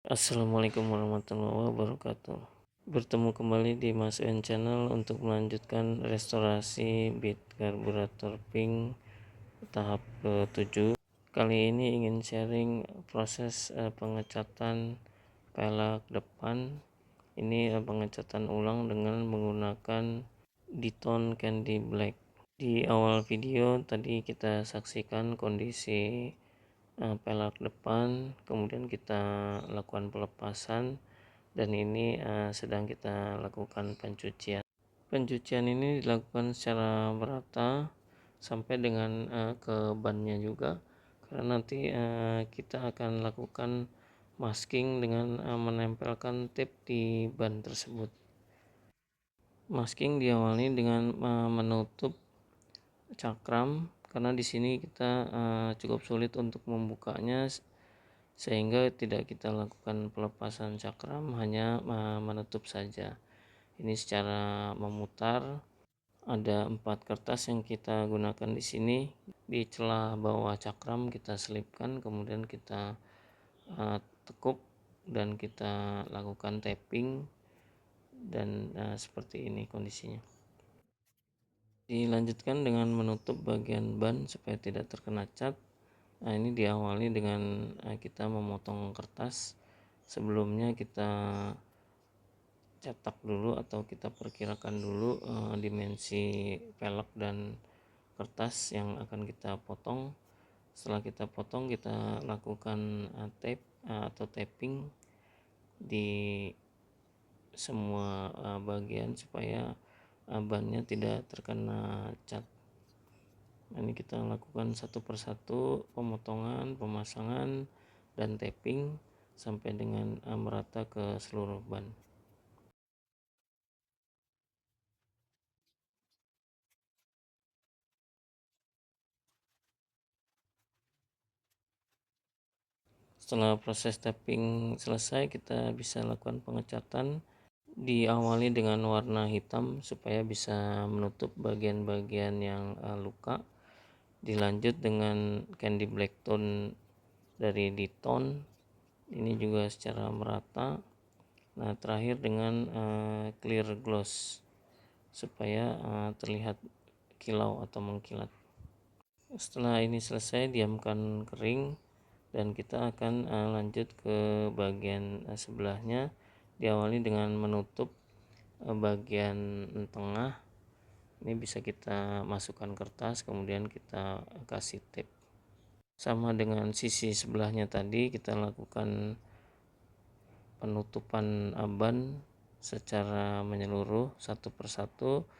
Assalamualaikum warahmatullahi wabarakatuh. Bertemu kembali di Mas N Channel untuk melanjutkan restorasi bit karburator pink tahap ke-7. Kali ini ingin sharing proses pengecatan pelek depan. Ini pengecatan ulang dengan menggunakan Diton Candy Black. Di awal video tadi kita saksikan kondisi pelek depan, kemudian kita lakukan pelepasan, dan ini sedang kita lakukan pencucian ini dilakukan secara merata sampai dengan ke bannya juga, karena nanti kita akan lakukan masking dengan menempelkan tape di ban tersebut. Masking diawali dengan menutup cakram, karena di sini kita cukup sulit untuk membukanya, sehingga tidak kita lakukan pelepasan cakram, hanya menutup saja. Ini secara memutar. Ada 4 kertas yang kita gunakan di sini. Di celah bawah cakram kita selipkan, kemudian kita tekuk dan kita lakukan tapping, dan seperti ini kondisinya. Dilanjutkan dengan menutup bagian ban supaya tidak terkena cat. Nah, ini diawali dengan kita memotong kertas. Sebelumnya kita cetak dulu atau kita perkirakan dulu dimensi pelek dan kertas yang akan kita potong. Setelah kita potong, kita lakukan tape atau tapping di semua bagian supaya bannya tidak terkena cat. Ini kita lakukan satu persatu pemotongan, pemasangan, dan tapping sampai dengan merata ke seluruh ban. Setelah proses tapping selesai, kita bisa lakukan pengecatan. Diawali dengan warna hitam supaya bisa menutup bagian-bagian yang luka. Dilanjut dengan candy black tone dari Diton, ini juga secara merata. Nah, terakhir dengan clear gloss supaya terlihat kilau atau mengkilat. Setelah ini selesai, diamkan kering, dan kita akan lanjut ke bagian sebelahnya. Diawali dengan menutup bagian tengah. Ini bisa kita masukkan kertas, kemudian kita kasih tape. Sama dengan sisi sebelahnya tadi, kita lakukan penutupan ban secara menyeluruh satu persatu,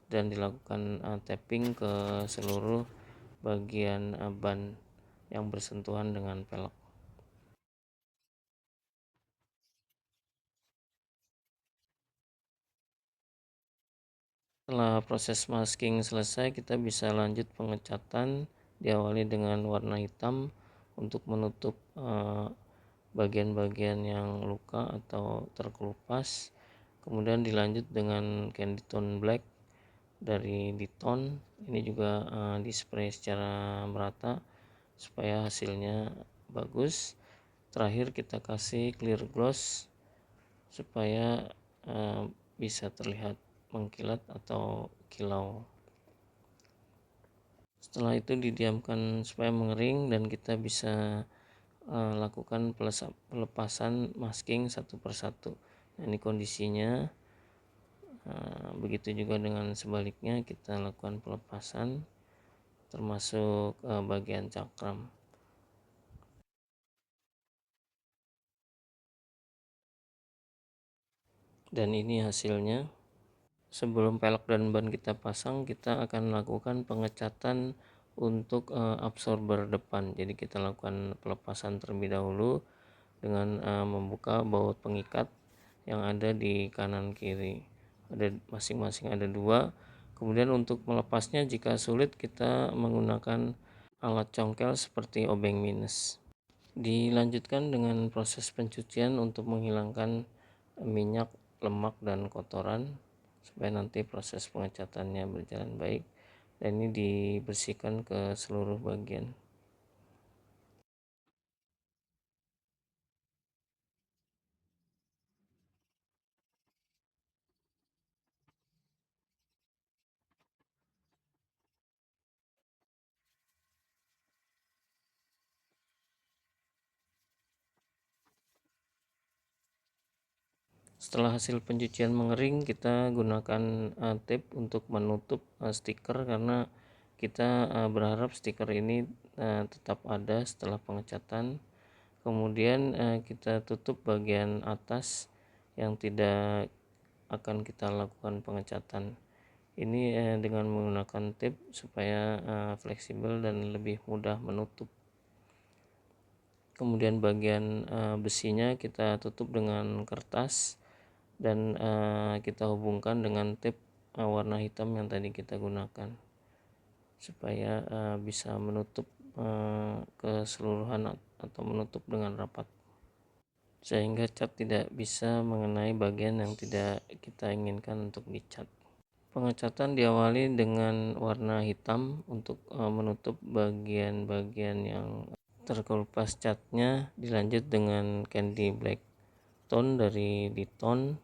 dan dilakukan tapping ke seluruh bagian ban yang bersentuhan dengan pelek. Setelah proses masking selesai, kita bisa lanjut pengecatan. Diawali dengan warna hitam untuk menutup bagian-bagian yang luka atau terkelupas. Kemudian dilanjut dengan candy tone black dari Diton. Ini juga di spray secara merata supaya hasilnya bagus. Terakhir kita kasih clear gloss supaya bisa terlihat mengkilat atau kilau. Setelah itu didiamkan supaya mengering, dan kita bisa lakukan pelepasan masking satu persatu. Nah, ini kondisinya. Begitu juga dengan sebaliknya, kita lakukan pelepasan termasuk bagian cakram. Dan ini hasilnya. Sebelum pelek dan ban kita pasang, kita akan lakukan pengecatan untuk absorber depan. Jadi kita lakukan pelepasan terlebih dahulu dengan membuka baut pengikat yang ada di kanan kiri. Ada masing-masing ada 2. Kemudian untuk melepasnya, jika sulit, kita menggunakan alat congkel seperti obeng minus. Dilanjutkan dengan proses pencucian untuk menghilangkan minyak, lemak, dan kotoran supaya nanti proses pengecatannya berjalan baik. Dan ini dibersihkan ke seluruh bagian. Setelah hasil pencucian mengering, kita gunakan tape untuk menutup stiker, karena kita berharap stiker ini tetap ada setelah pengecatan. Kemudian kita tutup bagian atas yang tidak akan kita lakukan pengecatan. Ini dengan menggunakan tape supaya fleksibel dan lebih mudah menutup. Kemudian bagian besinya kita tutup dengan kertas dan kita hubungkan dengan tape warna hitam yang tadi kita gunakan, supaya bisa menutup keseluruhan atau menutup dengan rapat, sehingga cat tidak bisa mengenai bagian yang tidak kita inginkan untuk dicat. Pengecatan diawali dengan warna hitam untuk menutup bagian-bagian yang terkelupas catnya, dilanjut dengan candy black tone dari Diton,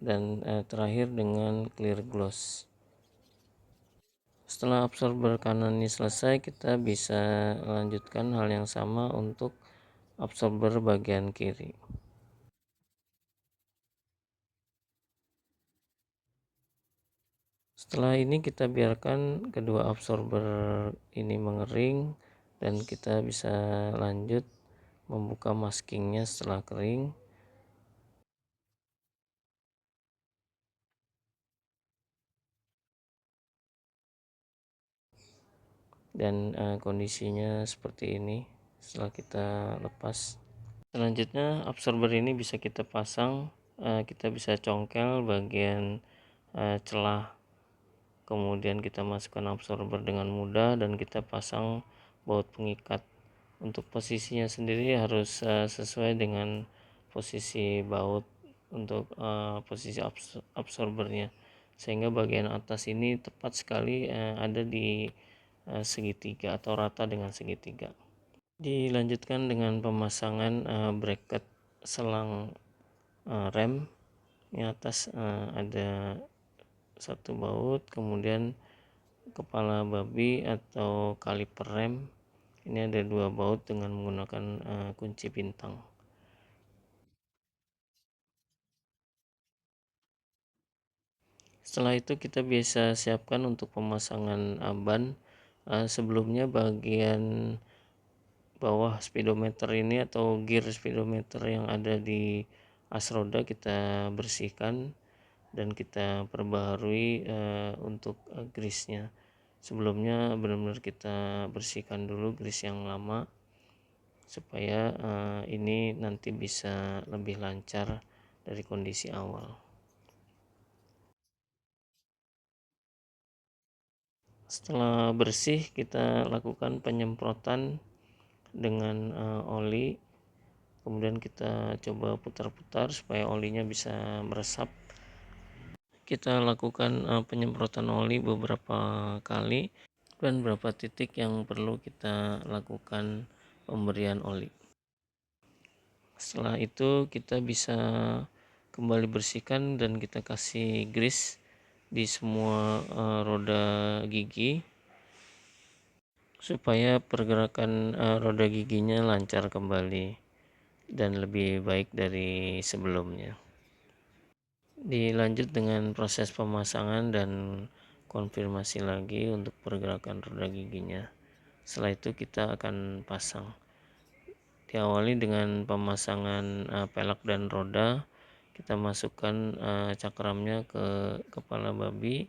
dan terakhir dengan clear gloss. Setelah absorber kanan ini selesai, kita bisa lanjutkan hal yang sama untuk absorber bagian kiri. Setelah ini kita biarkan kedua absorber ini mengering, dan kita bisa lanjut membuka maskingnya setelah kering. Dan kondisinya seperti ini setelah kita lepas. Selanjutnya absorber ini bisa kita pasang, kita bisa congkel bagian celah, kemudian kita masukkan absorber dengan mudah dan kita pasang baut pengikat. Untuk posisinya sendiri harus sesuai dengan posisi baut untuk posisi absorbernya, sehingga bagian atas ini tepat sekali ada di segitiga atau rata dengan segitiga. Dilanjutkan dengan pemasangan bracket selang rem. Di atas ada satu baut, kemudian kepala babi atau kaliper rem ini ada dua baut dengan menggunakan kunci bintang. Setelah itu kita bisa siapkan untuk pemasangan ban. Sebelumnya bagian bawah speedometer ini atau gear speedometer yang ada di as roda kita bersihkan dan kita perbaharui untuk grease-nya. Sebelumnya benar-benar kita bersihkan dulu grease yang lama, supaya ini nanti bisa lebih lancar dari kondisi awal. Setelah bersih, kita lakukan penyemprotan dengan oli. Kemudian kita coba putar-putar supaya olinya bisa meresap. Kita lakukan penyemprotan oli beberapa kali, dan beberapa titik yang perlu kita lakukan pemberian oli. Setelah itu kita bisa kembali bersihkan dan kita kasih grease di semua roda gigi, supaya pergerakan roda giginya lancar kembali dan lebih baik dari sebelumnya. Dilanjut dengan proses pemasangan dan konfirmasi lagi untuk pergerakan roda giginya. Setelah itu kita akan pasang. Diawali dengan pemasangan pelek dan roda. Kita masukkan cakramnya ke kepala babi,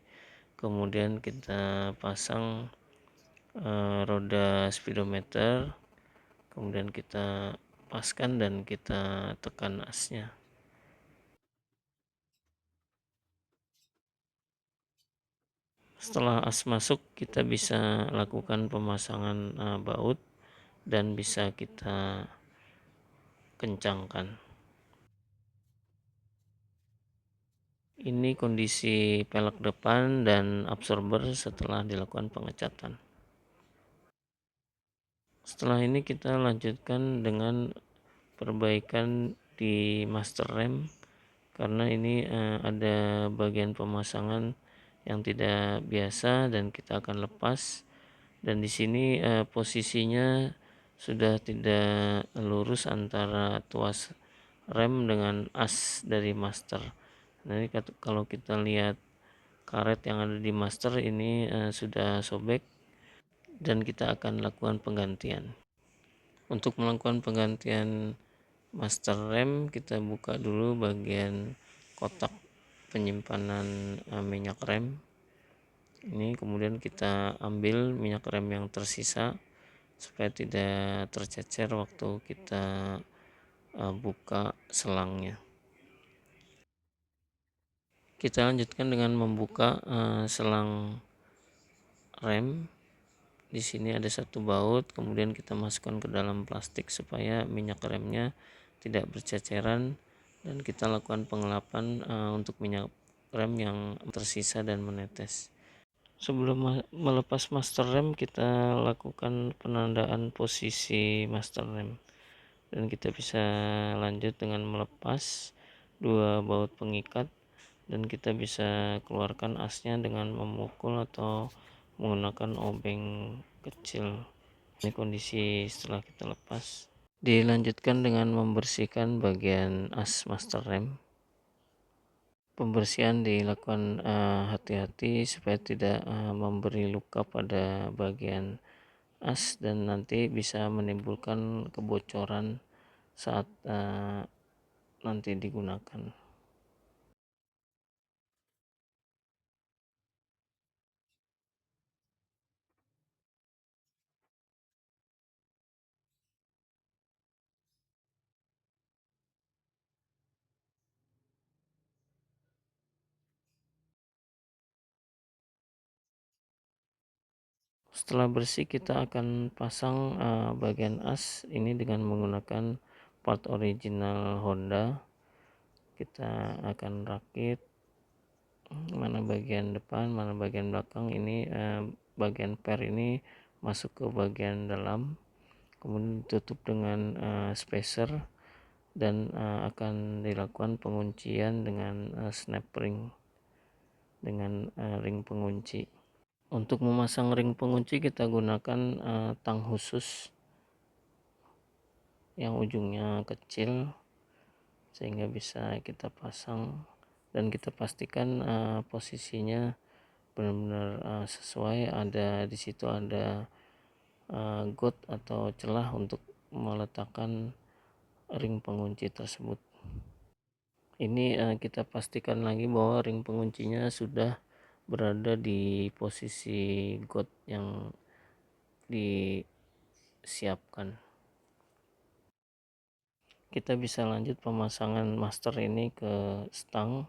kemudian kita pasang roda speedometer, kemudian kita paskan dan kita tekan asnya. Setelah as masuk, kita bisa lakukan pemasangan baut dan bisa kita kencangkan. Ini kondisi pelek depan dan absorber setelah dilakukan pengecatan. Setelah ini kita lanjutkan dengan perbaikan di master rem, karena ini ada bagian pemasangan yang tidak biasa dan kita akan lepas. Dan di sini posisinya sudah tidak lurus antara tuas rem dengan as dari master. Nah, ini kalau kita lihat karet yang ada di master ini sudah sobek, dan kita akan lakukan penggantian. Untuk melakukan penggantian master rem, kita buka dulu bagian kotak penyimpanan minyak rem ini, kemudian kita ambil minyak rem yang tersisa supaya tidak tercecer waktu kita buka selangnya. Kita lanjutkan dengan membuka selang rem. Di sini ada satu baut, kemudian kita masukkan ke dalam plastik supaya minyak remnya tidak berceceran, dan kita lakukan pengelapan untuk minyak rem yang tersisa dan menetes. Sebelum melepas master rem, kita lakukan penandaan posisi master rem, dan kita bisa lanjut dengan melepas dua baut pengikat, dan kita bisa keluarkan asnya dengan memukul atau menggunakan obeng kecil. Ini kondisi setelah kita lepas. Dilanjutkan dengan membersihkan bagian as master rem. Pembersihan dilakukan hati-hati supaya tidak memberi luka pada bagian as dan nanti bisa menimbulkan kebocoran saat nanti digunakan. Setelah bersih, kita akan pasang bagian as ini dengan menggunakan part original Honda. Kita akan rakit mana bagian depan, mana bagian belakang. Ini bagian per ini masuk ke bagian dalam, kemudian ditutup dengan spacer, dan akan dilakukan penguncian dengan snap ring, dengan ring pengunci. Untuk memasang ring pengunci, kita gunakan tang khusus yang ujungnya kecil sehingga bisa kita pasang, dan kita pastikan posisinya benar-benar sesuai. Ada di situ ada got atau celah untuk meletakkan ring pengunci tersebut. Ini kita pastikan lagi bahwa ring penguncinya sudah berada di posisi got yang disiapkan. Kita bisa lanjut pemasangan master ini ke stang,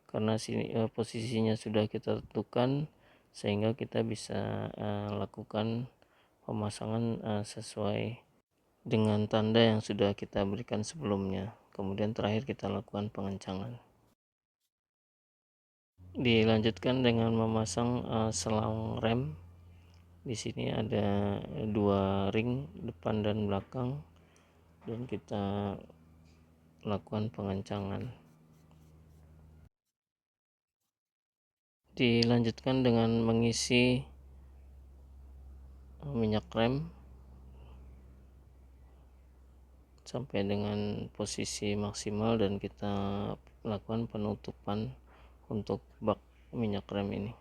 karena posisinya sudah kita tentukan, sehingga kita bisa lakukan pemasangan sesuai dengan tanda yang sudah kita berikan sebelumnya. Kemudian terakhir kita lakukan pengencangan. Dilanjutkan dengan memasang selang rem. Di sini ada dua ring, depan dan belakang, dan kita lakukan pengencangan. Dilanjutkan dengan mengisi minyak rem sampai dengan posisi maksimal, dan kita lakukan penutupan untuk bak minyak rem ini.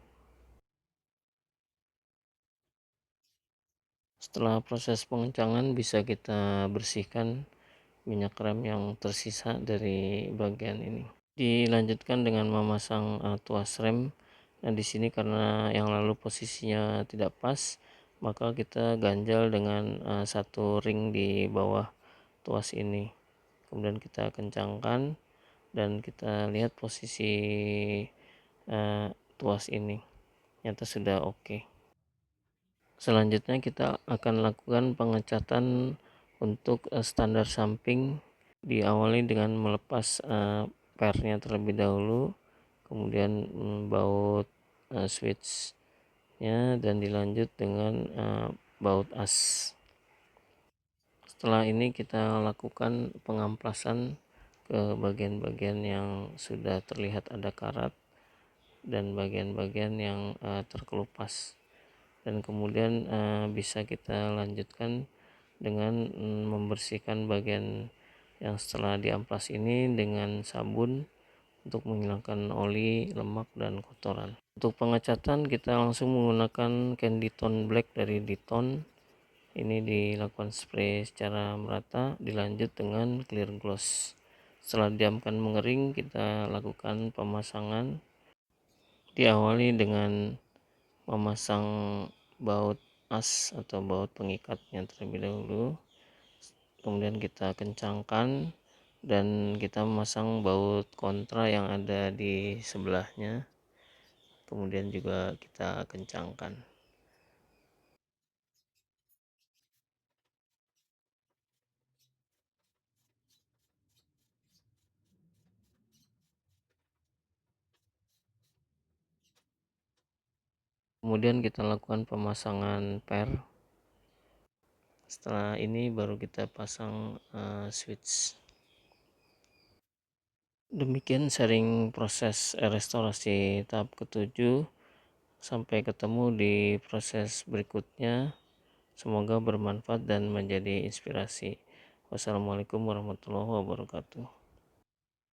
Setelah proses pengencangan, bisa kita bersihkan minyak rem yang tersisa dari bagian ini. Dilanjutkan dengan memasang tuas rem. Nah, di sini karena yang lalu posisinya tidak pas, maka kita ganjal dengan satu ring di bawah tuas ini. Kemudian kita kencangkan, dan kita lihat posisi tuas ini nyata sudah oke. Selanjutnya kita akan lakukan pengecatan untuk standar samping. Diawali dengan melepas pernya terlebih dahulu, kemudian baut switchnya, dan dilanjut dengan baut as. Setelah ini kita lakukan pengamplasan ke bagian-bagian yang sudah terlihat ada karat dan bagian-bagian yang terkelupas, dan kemudian bisa kita lanjutkan dengan membersihkan bagian yang setelah diamplas ini dengan sabun untuk menghilangkan oli, lemak, dan kotoran. Untuk pengecatan kita langsung menggunakan candy tone black dari Diton. Ini dilakukan spray secara merata, dilanjut dengan clear gloss. Setelah diamkan mengering, kita lakukan pemasangan. Diawali dengan memasang baut as atau baut pengikatnya terlebih dahulu, kemudian kita kencangkan dan kita memasang baut kontra yang ada di sebelahnya, kemudian juga kita kencangkan. Kemudian kita lakukan pemasangan per. Setelah ini baru kita pasang switch. Demikian sharing proses restorasi tahap ketujuh. Sampai ketemu di proses berikutnya. Semoga bermanfaat dan menjadi inspirasi. Wassalamualaikum warahmatullahi wabarakatuh.